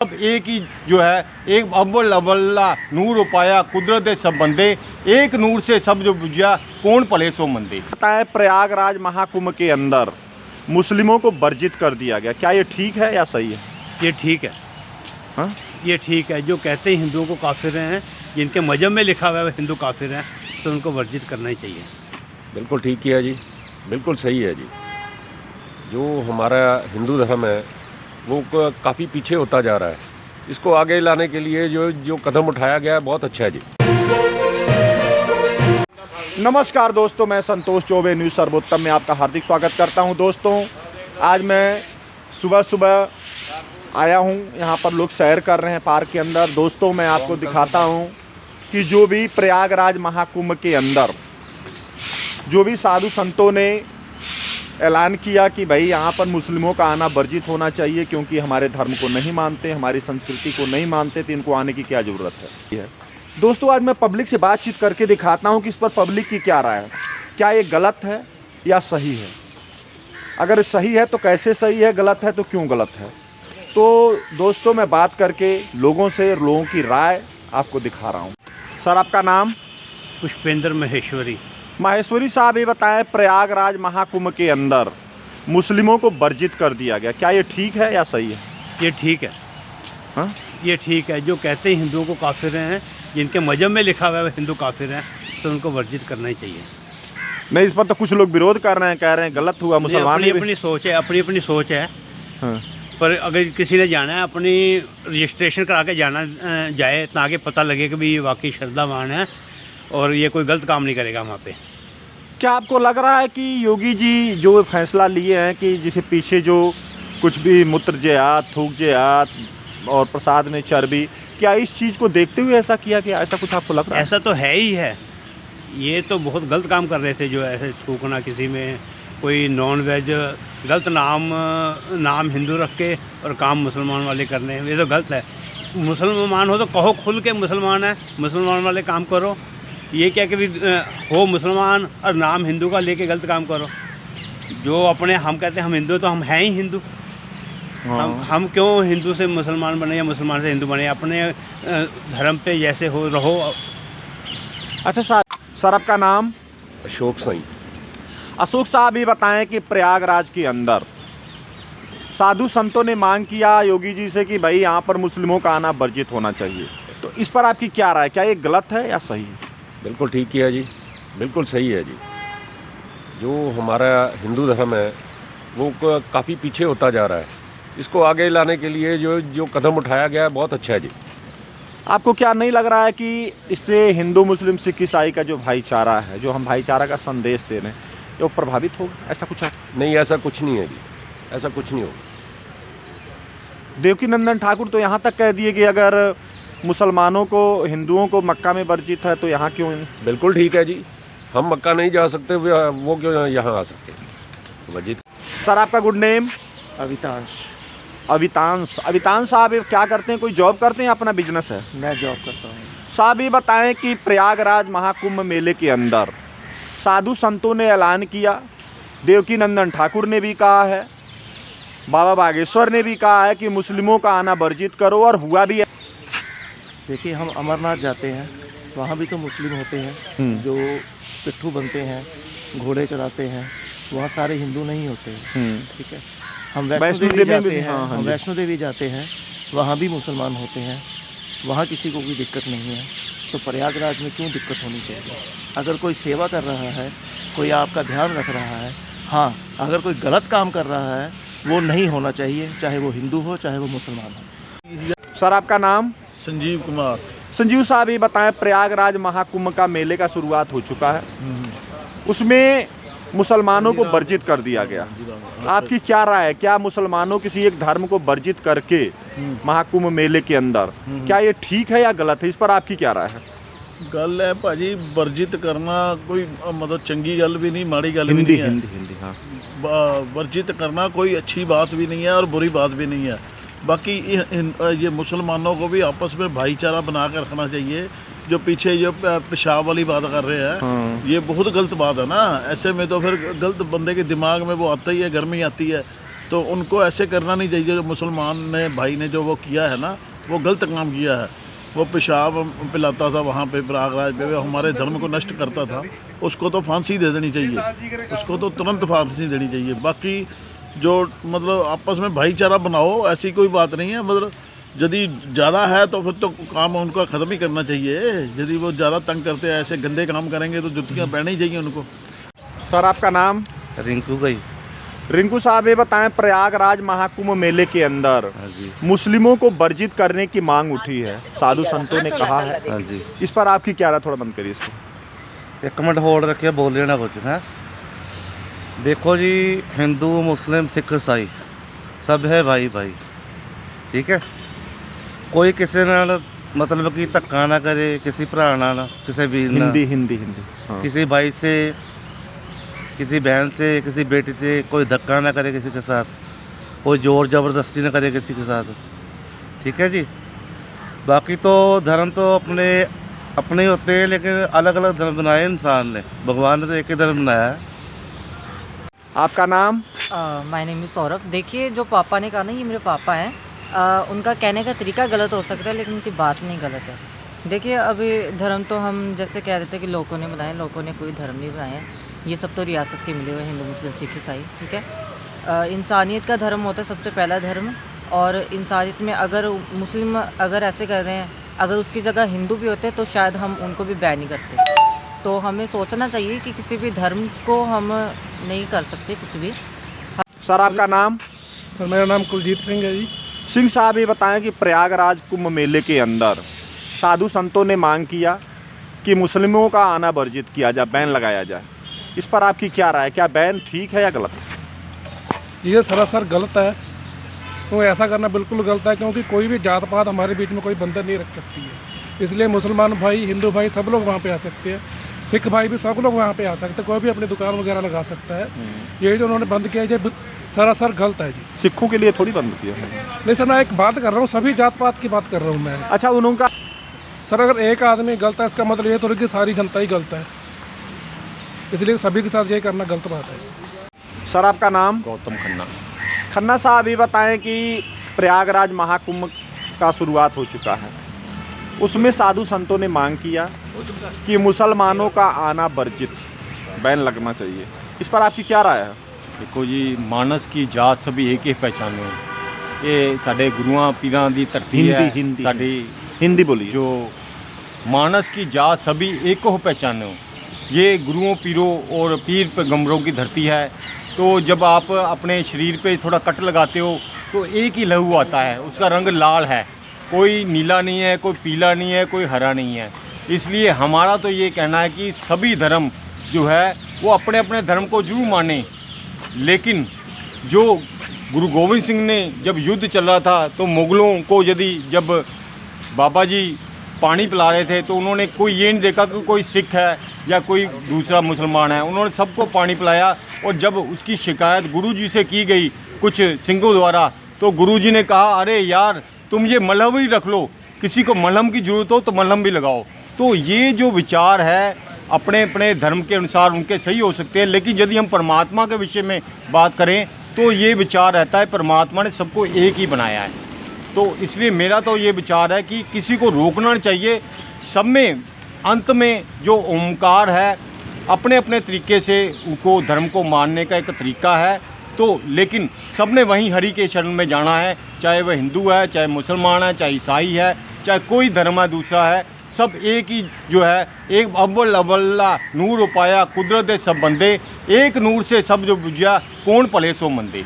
अब एक ही जो है, एक अव्वल अव्वला नूर उपाया कुदरत सब बंदे, एक नूर से सब जो बुझा कौन भले सो मंदे। पता है प्रयागराज महाकुंभ के अंदर मुस्लिमों को वर्जित कर दिया गया, क्या ये ठीक है या सही है? ये ठीक है। हाँ, ये ठीक है। जो कहते हैं हिंदुओं को काफिर हैं, जिनके मजहब में लिखा हुआ है हिंदू काफिर हैं, तो उनको वर्जित करना ही चाहिए। बिल्कुल ठीक किया जी, बिल्कुल सही है जी। जो हमारा हिंदू धर्म है वो काफ़ी पीछे होता जा रहा है, इसको आगे लाने के लिए जो कदम उठाया गया है बहुत अच्छा है जी। नमस्कार दोस्तों, मैं संतोष चौबे न्यूज़ सर्वोत्तम में आपका हार्दिक स्वागत करता हूं। दोस्तों आज मैं सुबह सुबह आया हूं, यहां पर लोग सैर कर रहे हैं पार्क के अंदर। दोस्तों मैं आपको दिखाता हूं कि जो भी प्रयागराज महाकुंभ के अंदर जो भी साधु संतों ने ऐलान किया कि भाई यहाँ पर मुस्लिमों का आना वर्जित होना चाहिए, क्योंकि हमारे धर्म को नहीं मानते, हमारी संस्कृति को नहीं मानते, तो इनको आने की क्या ज़रूरत है। दोस्तों आज मैं पब्लिक से बातचीत करके दिखाता हूँ कि इस पर पब्लिक की क्या राय है, क्या ये गलत है या सही है। अगर सही है तो कैसे सही है, गलत है तो क्यों गलत है। तो दोस्तों मैं बात करके लोगों से लोगों की राय आपको दिखा रहा हूँ। सर आपका नाम? पुष्पेंद्र महेश्वरी। माहेश्वरी साहब ये बताएं, प्रयागराज महाकुंभ के अंदर मुस्लिमों को वर्जित कर दिया गया, क्या ये ठीक है या सही है? ये ठीक है। हाँ, ये ठीक है। जो कहते हैं हिंदुओं को काफिर हैं, जिनके मजहब में लिखा हुआ है हिंदू काफिर हैं, तो उनको वर्जित करना ही चाहिए। नहीं, इस पर तो कुछ लोग विरोध कर रहे हैं, कह रहे हैं गलत हुआ, मुसलमान अपनी सोच है, अपनी सोच है। हाँ। पर अगर किसी ने जाना है, अपनी रजिस्ट्रेशन करा के जाना जाए, ताकि पता लगे कि भी ये वाकई श्रद्धावान है और ये कोई गलत काम नहीं करेगा वहाँ पे। क्या आपको लग रहा है कि योगी जी जो फैसला लिए हैं कि जिसे पीछे जो कुछ भी मूत्र जयात, थूक जयात और प्रसाद में चर्बी, क्या इस चीज़ को देखते हुए ऐसा किया गया, ऐसा कुछ आपको लग रहा है? ऐसा तो है ही है। ये तो बहुत गलत काम कर रहे थे, जो ऐसे थूकना, किसी में कोई नॉन वेज गलत नाम हिंदू रख के और काम मुसलमान वाले करने, ये तो गलत है। मुसलमान हो तो कहो खुल के मुसलमान है, मुसलमान वाले काम करो। ये क्या कि हो मुसलमान और नाम हिंदू का लेके गलत काम करो। जो अपने हम कहते हैं हम हिंदू, तो हम हैं ही हिंदू। हम क्यों हिंदू से मुसलमान बने या मुसलमान से हिंदू बने? अपने धर्म पे जैसे हो रहो। अच्छा सर आपका नाम? अशोक साईं। अशोक साहब ये बताएं कि प्रयागराज के अंदर साधु संतों ने मांग किया योगी जी से कि भाई यहाँ पर मुस्लिमों का आना वर्जित होना चाहिए, तो इस पर आपकी क्या राय, क्या ये गलत है या सही है? बिल्कुल ठीक किया जी, बिल्कुल सही है जी। जो हमारा हिंदू धर्म है वो काफ़ी पीछे होता जा रहा है, इसको आगे लाने के लिए जो कदम उठाया गया है बहुत अच्छा है जी। आपको क्या नहीं लग रहा है कि इससे हिंदू मुस्लिम सिख ईसाई का जो भाईचारा है, जो हम भाईचारा का संदेश दे रहे हैं, वो प्रभावित होगा? ऐसा कुछ है? नहीं, ऐसा कुछ नहीं है जी, ऐसा कुछ नहीं होगा। देवकीनंदन ठाकुर तो यहाँ तक कह दिए कि अगर मुसलमानों को, हिंदुओं को मक्का में वर्जित है तो यहाँ क्यों? बिल्कुल ठीक है जी, हम मक्का नहीं जा सकते, वो क्यों यहाँ आ सकते वर्जित। सर आपका गुड नेम? अवितांश। अवितांश साहब ये क्या करते हैं, कोई जॉब करते हैं, अपना बिजनेस है? मैं जॉब करता हूँ। साहब ये बताएं कि प्रयागराज महाकुंभ मेले के अंदर साधु संतों ने ऐलान किया, देवकीनंदन ठाकुर ने भी कहा है, बाबा बागेश्वर ने भी कहा है कि मुस्लिमों का आना वर्जित करो, और हुआ भी है। देखिए हम अमरनाथ जाते हैं, वहाँ भी तो मुस्लिम होते हैं जो पिट्ठू बनते हैं, घोड़े चढ़ाते हैं, वहाँ सारे हिंदू नहीं होते हैं। ठीक है, हम वैष्णो देवी जाते हैं, हम वैष्णो देवी जाते हैं, वहाँ भी मुसलमान होते हैं, वहाँ किसी को कोई दिक्कत नहीं है। तो प्रयागराज में क्यों दिक्कत होनी चाहिए? अगर कोई सेवा कर रहा है, कोई आपका ध्यान रख रहा है, हाँ, अगर कोई गलत काम कर रहा है वो नहीं होना चाहिए, चाहे वो हिंदू हो चाहे वो मुसलमान हो। सर आपका नाम? संजीव कुमार। संजीव साहब ये बताएं, प्रयागराज महाकुंभ का मेले का शुरुआत हो चुका है, उसमें मुसलमानों को वर्जित कर दिया गया, आपकी क्या राय है? क्या मुसलमानों किसी एक धर्म को वर्जित करके महाकुंभ मेले के अंदर, क्या ये ठीक है या गलत है? इस पर आपकी क्या राय है? गल है भाजी, वर्जित करना कोई मतलब चंगी गल भी नहीं, माड़ी गल भी नहीं है। हिंदी हाँ। वर्जित करना कोई अच्छी बात भी नहीं है और बुरी बात भी नहीं है। बाकी ये मुसलमानों को भी आपस में भाईचारा बना कर रखना चाहिए। जो पीछे ये पेशाब वाली बात कर रहे हैं, ये बहुत गलत बात है ना। ऐसे में तो फिर गलत बंदे के दिमाग में वो आता ही है, गर्मी आती है। तो उनको ऐसे करना नहीं चाहिए। जो मुसलमान ने भाई ने जो वो किया है ना, वो गलत काम किया है। वो पेशाब पिलाता था वहाँ पे प्रयागराज पे, वो हमारे धर्म को नष्ट करता था। उसको तो फांसी दे देनी चाहिए, उसको तो तुरंत फांसी देनी चाहिए। बाकी जो मतलब आपस में भाईचारा बनाओ, ऐसी कोई बात नहीं है। मतलब यदि ज़्यादा है तो फिर तो काम उनका ख़त्म ही करना चाहिए। यदि वो ज़्यादा तंग करते हैं, ऐसे गंदे काम करेंगे तो जुतियाँ पहनी चाहिए उनको। सर आपका नाम? रिंकू भाई। रिंकू साहब ये बताएं, प्रयागराज महाकुंभ मेले के अंदर हाँ जी। मुस्लिमों को वर्जित करने की मांग उठी है, साधु संतों ने कहा है। हाँ जी। इस पर आपकी क्या राय? थोड़ा बंद करिए इसको। एक मिनट होल्ड रखिए, बोल लेना कुछ है। देखो जी, हिंदू मुस्लिम सिख ईसाई सब है भाई भाई, ठीक है। कोई किसी नाल मतलब कि धक्का ना करे, किसी भरा नाल, किसी वीर नाल, हिंदी हिंदी हिंदी हाँ। किसी भाई से, किसी बहन से, किसी बेटी से कोई धक्का ना करे किसी के साथ, कोई ज़ोर ज़बरदस्ती ना करे किसी के साथ, ठीक है जी। बाकी तो धर्म तो अपने अपने होते हैं, लेकिन अलग अलग धर्म बनाए इंसान ने, भगवान ने तो एक ही धर्म बनाया है। आपका नाम? My name is Saurabh. देखिए, जो पापा ने कहा ना, ये मेरे पापा हैं। उनका कहने का तरीका गलत हो सकता है, लेकिन उनकी बात नहीं गलत है। देखिए, अभी धर्म तो हम जैसे कह रहे थे कि लोगों ने बनाए, लोगों ने कोई धर्म नहीं बनाए हैं। ये सब तो रियासत के मिले हुए, हिंदू मुस्लिम सिख ईसाई, ठीक है। इंसानियत का धर्म होता है सबसे पहला धर्म। और इंसानियत में अगर मुस्लिम अगर ऐसे कर रहे हैं, अगर उसकी जगह हिंदू भी होते तो शायद हम उनको भी बैन नहीं करते। तो हमें सोचना चाहिए कि किसी भी धर्म को हम नहीं कर सकते कुछ भी। सर आपका नाम? सर मेरा नाम कुलजीत सिंह है जी। सिंह साहब ये बताएं कि प्रयागराज कुंभ मेले के अंदर साधु संतों ने मांग किया कि मुस्लिमों का आना वर्जित किया जाए, बैन लगाया जाए। इस पर आपकी क्या राय? क्या बैन ठीक है या गलत है? ये सरासर गलत है। तो ऐसा करना बिल्कुल गलत है, क्योंकि कोई भी जात पात हमारे बीच में कोई बंधन नहीं रख सकती है। इसलिए मुसलमान भाई, हिंदू भाई सब लोग वहाँ पे आ सकते हैं, सिख भाई भी सब लोग वहाँ पे आ सकते हैं, कोई भी अपनी दुकान वगैरह लगा सकता है। ये जो उन्होंने बंद किया, ये सरासर गलत है जी। सिखों के लिए थोड़ी बंद किया है। नहीं सर, मैं एक बात कर रहा हूँ, सभी जात पात की बात कर रहा हूँ मैं। अच्छा, उनका सर अगर एक आदमी गलत है, इसका मतलब ये थोड़ी कि सारी जनता ही गलत है, इसलिए सभी के साथ ये करना गलत बात है। सर आपका नाम? गौतम खन्ना। खन्ना साहब ये बताएं कि प्रयागराज महाकुंभ का शुरुआत हो चुका है, उसमें साधु संतों ने मांग किया कि मुसलमानों का आना वर्जित, बैन लगना चाहिए। इस पर आपकी क्या राय है? देखो जी, मानस की जात सभी एक ही पहचानो। ये साढ़े गुरुआं पीरां दी धरती है। हिंदी साड़ी हिंदी बोलिए। जो मानस की जात सभी एक हो पहचानो। ये गुरुओं पीरों और पीर पैगंबरों की धरती है। तो जब आप अपने शरीर पे थोड़ा कट लगाते हो तो एक ही लहू आता है, उसका रंग लाल है, कोई नीला नहीं है, कोई पीला नहीं है, कोई हरा नहीं है। इसलिए हमारा तो ये कहना है कि सभी धर्म जो है वो अपने अपने धर्म को जरूर माने, लेकिन जो गुरु गोविंद सिंह ने जब युद्ध चल रहा था तो मुग़लों को यदि जब बाबा जी पानी पिला रहे थे तो उन्होंने कोई ये नहीं देखा कि कोई सिख है या कोई दूसरा मुसलमान है, उन्होंने सबको पानी पिलाया। और जब उसकी शिकायत गुरुजी से की गई कुछ सिंघों द्वारा, तो गुरुजी ने कहा, अरे यार तुम ये मलहम ही रख लो, किसी को मलहम की ज़रूरत हो तो मलहम भी लगाओ। तो ये जो विचार है अपने अपने धर्म के अनुसार उनके सही हो सकते हैं, लेकिन यदि हम परमात्मा के विषय में बात करें तो ये विचार रहता है परमात्मा ने सबको एक ही बनाया है। तो इसलिए मेरा तो ये विचार है कि किसी को रोकना नहीं चाहिए। सब में अंत में जो ओमकार है, अपने अपने तरीके से उनको धर्म को मानने का एक तरीका है। तो लेकिन सब ने वहीं हरि के शरण में जाना है, चाहे वह हिंदू है, चाहे मुसलमान है, चाहे ईसाई है, चाहे कोई धर्म है दूसरा है, सब एक ही जो है, एक अव्वल अव्वला नूर उपाया कुदरत सब बंदे, एक नूर से सब जो बुझिया कौन भले सो मंदे।